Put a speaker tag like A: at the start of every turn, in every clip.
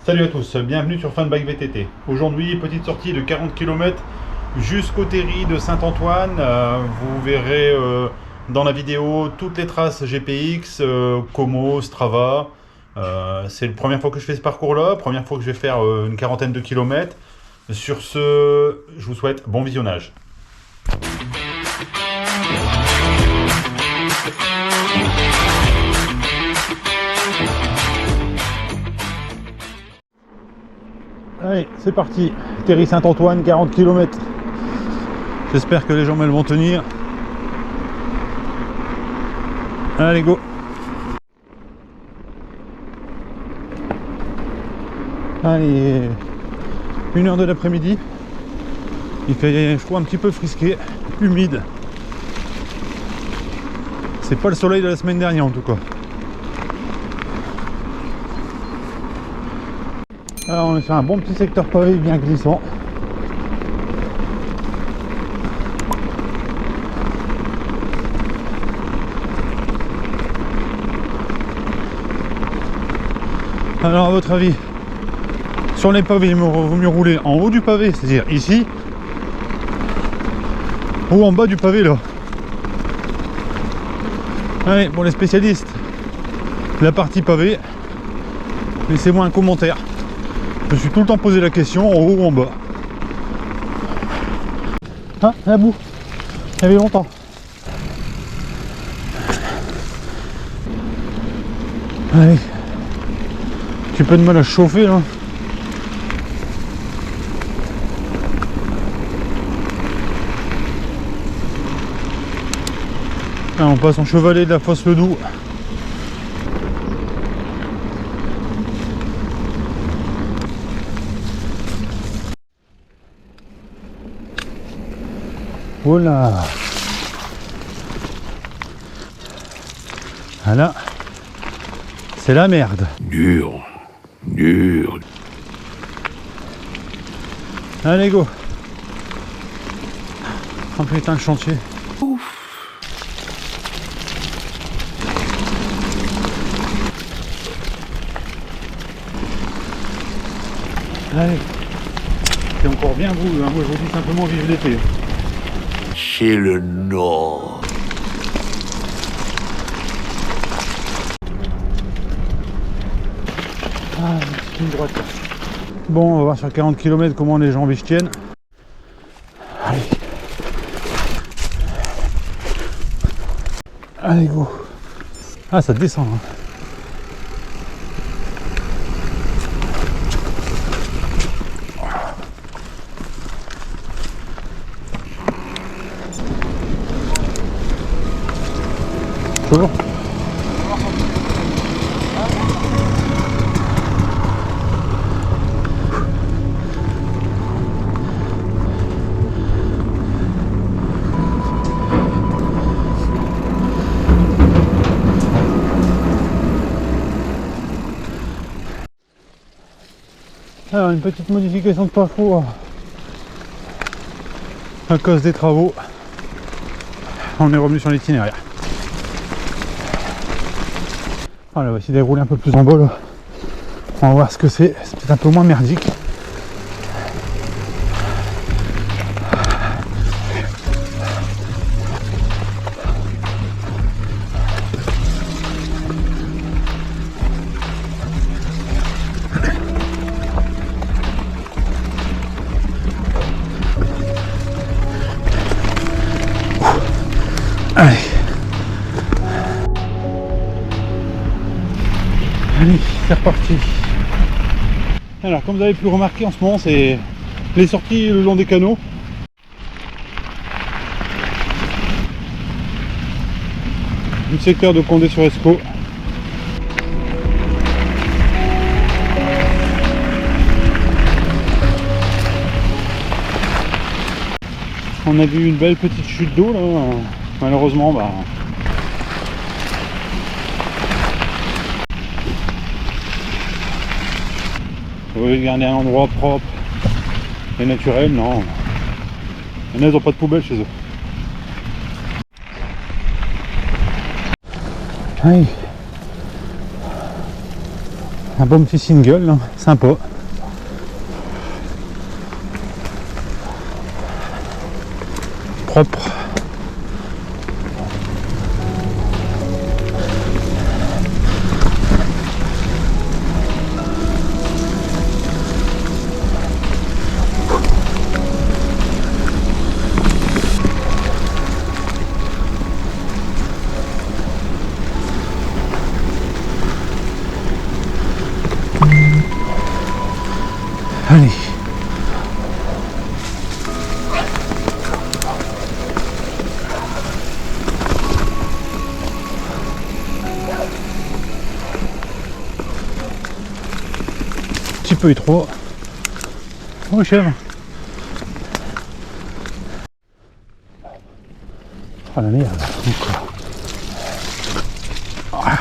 A: Salut à tous, bienvenue sur Funbike VTT. Aujourd'hui, petite sortie de 40 km jusqu'au terri de Saint-Antoine. Vous verrez dans la vidéo toutes les traces GPX, Como, Strava. C'est la première fois que je fais ce parcours-là, première fois que je vais faire une quarantaine de kilomètres. Sur ce, je vous souhaite bon visionnage. Allez, c'est parti. Terri Saint-Antoine, 40 km. J'espère que les jambes elles vont tenir. Allez, go. Allez, 1h de l'après-midi. Il fait, je crois, un petit peu frisqué, humide. C'est pas le soleil de la semaine dernière en tout cas. Alors on a fait un bon petit secteur pavé bien glissant. Alors à votre avis, sur les pavés, il vaut mieux rouler en haut du pavé, c'est-à-dire ici, ou en bas du pavé là? Allez, pour les spécialistes, la partie pavé, laissez-moi un commentaire. Je me suis tout le temps posé la question, en haut ou en bas. Ah, la boue. Il y avait longtemps. Allez. J'ai pas de mal à chauffer là. Là, on passe en chevalet de la fosse le Doubs. Voilà. Voilà. C'est la merde.
B: Dur. Dur.
A: Allez, go. Oh putain, le chantier.
B: Ouf.
A: Allez. C'est encore bien vous, hein. Moi je vous dis simplement vive l'été.
B: Chez le Nord.
A: Ah, une droite. Bon, on va voir sur 40 km comment les jambes se tiennent. Allez. Allez, go. Ah, ça descend. Hein. Toujours. Alors une petite modification de parcours à cause des travaux. On est revenu sur l'itinéraire. Voilà, on va essayer de rouler un peu plus en bas là. On va voir ce que c'est. C'est peut-être un peu moins merdique. Allez. Allez, c'est reparti. Alors, comme vous avez pu le remarquer en ce moment, c'est les sorties le long des canaux. Du secteur de Condé-sur-Escaut. On a vu une belle petite chute d'eau là. Malheureusement, bah. Vous voulez garder un endroit propre et naturel, non. Les neiges n'ont pas de poubelle chez eux. Allez. Un bon petit single, là. Sympa. Propre. Allez. Un petit peu étroit. Oh chèvre. Oh la merde, encore. Ah.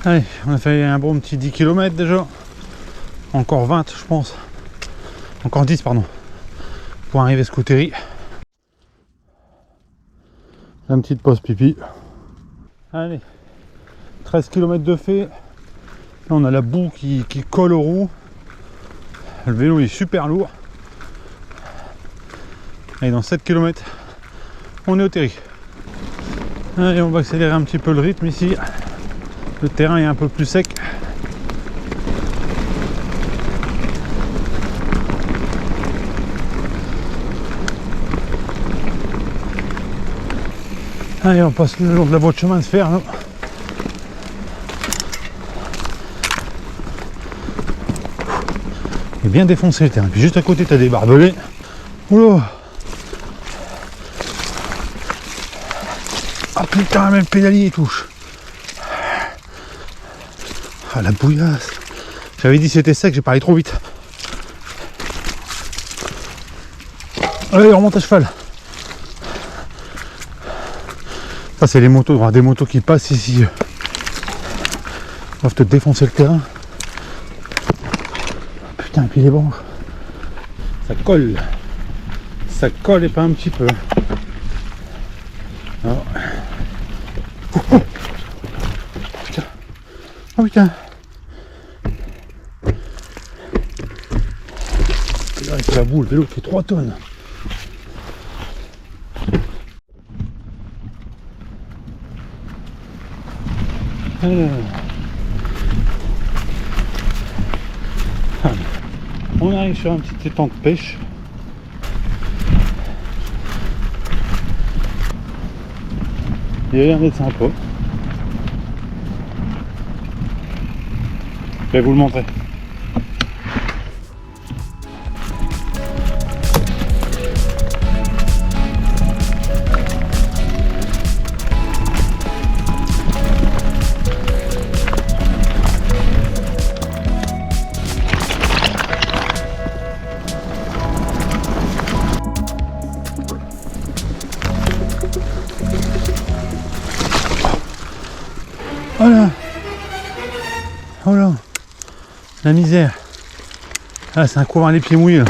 A: Allez, on a fait un bon petit 10 km déjà. Encore 20 je pense. Encore 10 pardon. Pour arriver à Scoutery. Une petite pause pipi. Allez. 13 km de fait. Là on a la boue qui colle aux roues. Le vélo est super lourd. Et dans 7 km, on est au terri. Allez, on va accélérer un petit peu le rythme ici. Le terrain est un peu plus sec. Allez, on passe le long de la voie de chemin de fer. Là. Il est bien défoncé le terrain. Puis juste à côté, tu as des barbelés. Oula! Ah putain, même le pédalier il touche. Ah la bouillasse. J'avais dit c'était sec, j'ai parlé trop vite. Allez, on remonte à cheval. Ça c'est les motos, il y aura des motos qui passent ici. Ils doivent te défoncer le terrain. Putain, et puis les branches. Ça colle. Ça colle et pas un petit peu. Alors. Oh, oh. Putain. Oh putain. Et là, avec la boule, le vélo fait 3 tonnes. Alors. On arrive sur un petit étang de pêche. Il a l'air d'être sympa. Je vais vous le montrer. Voilà. Oh là. La misère. Ah, c'est un courant les pieds mouillés. Là.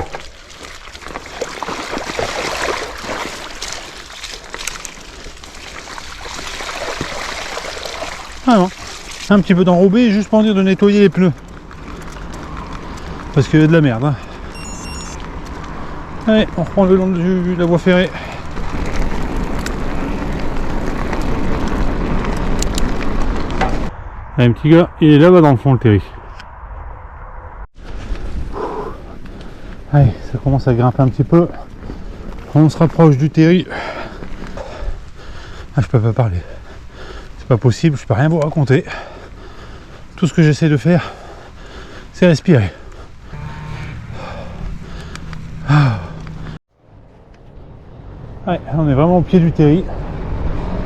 A: Ah non. Un petit peu d'enrobé juste pour dire de nettoyer les pneus. Parce qu'il y a de la merde. Hein. Allez, on reprend le long de la voie ferrée. Allez, petit gars, il est là-bas dans le fond le terri. Allez, ça commence à grimper un petit peu. On se rapproche du terri. Ah, je peux pas parler. C'est pas possible, je peux rien vous raconter. Tout ce que j'essaie de faire, c'est respirer. Allez, on est vraiment au pied du terri.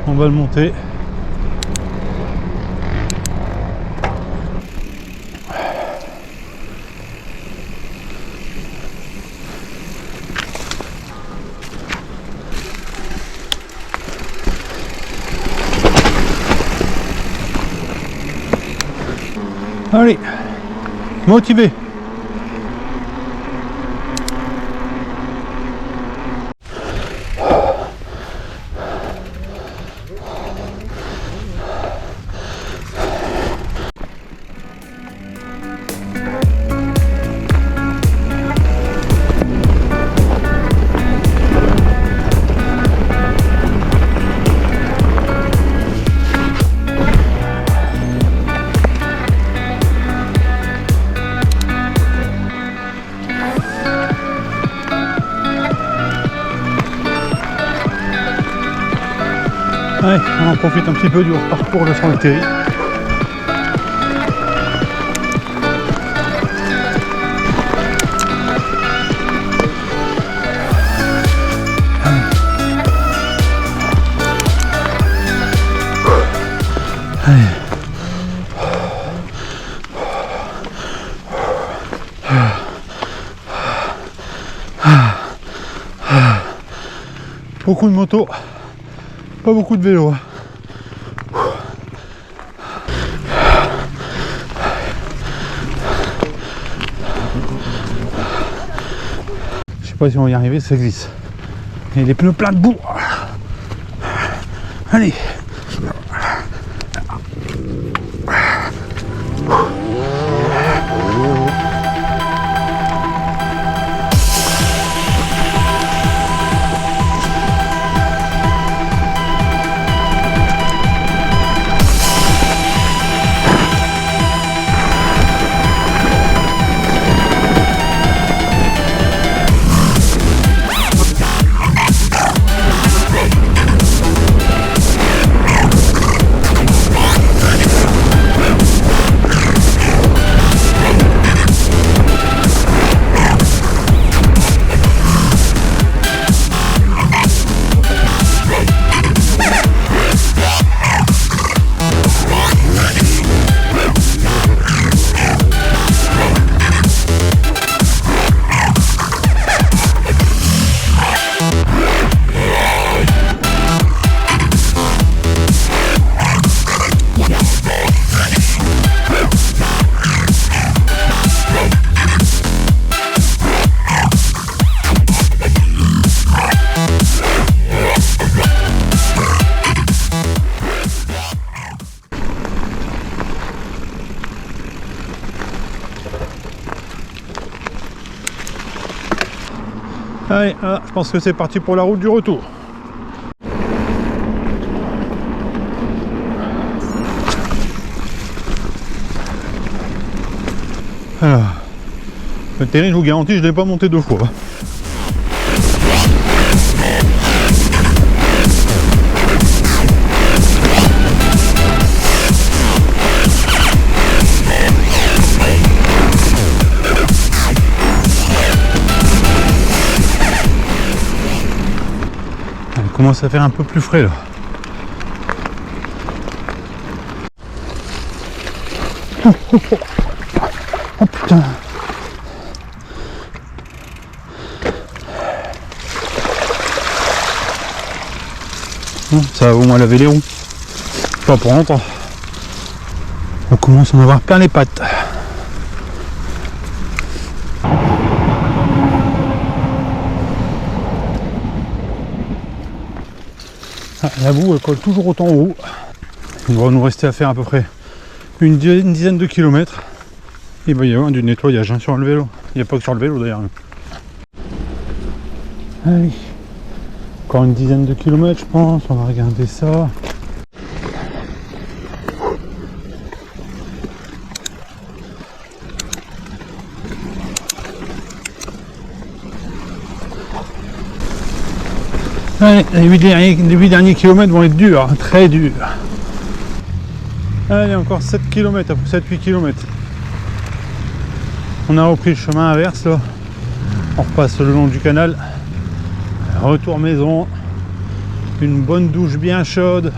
A: On va le monter. Allez, motivé. Allez, on en profite un petit peu du parcours de Santerre. Beaucoup de motos, pas beaucoup de vélos. Je sais pas si on va y arriver, ça glisse. Et les pneus pleins de boue. Allez. Allez, là, je pense que c'est parti pour la route du retour. Alors, le terrain, je vous garantis, je ne l'ai pas monté 2 fois. Il commence à faire un peu plus frais là. Oh putain. Ça va au moins laver les roues. Pas pour longtemps. On commence à en avoir plein les pattes. Ah, la boue elle colle toujours autant en haut. Il va nous rester à faire à peu près une dizaine de kilomètres. Il va y avoir du nettoyage hein, sur le vélo. Il n'y a pas que sur le vélo d'ailleurs. Allez. Encore une dizaine de kilomètres je pense. On va regarder ça. Allez, les 8 derniers kilomètres vont être durs, hein, très durs. Allez, encore 7 km, 7-8 km. On a repris le chemin inverse là. On repasse le long du canal. Retour maison. Une bonne douche bien chaude.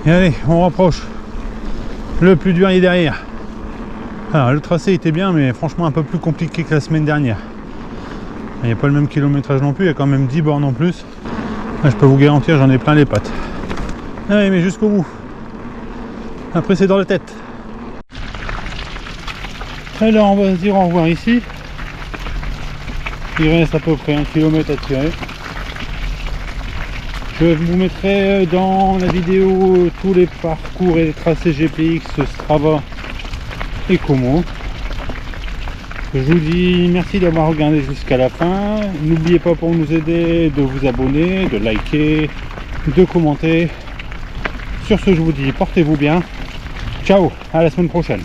A: Et allez, on rapproche. Le plus dur est derrière. Alors, le tracé était bien, mais franchement un peu plus compliqué que la semaine dernière. Il n'y a pas le même kilométrage non plus, il y a quand même 10 bornes en plus. Là, je peux vous garantir, j'en ai plein les pattes. Allez, mais jusqu'au bout. Après, c'est dans la tête. Alors, on va se dire au revoir ici. Il reste à peu près 1 km à tirer. Je vous mettrai dans la vidéo tous les parcours et les tracés GPX, Strava et Komoot. Je vous dis merci d'avoir regardé jusqu'à la fin. N'oubliez pas pour nous aider de vous abonner, de liker, de commenter. Sur ce, je vous dis portez-vous bien. Ciao, à la semaine prochaine.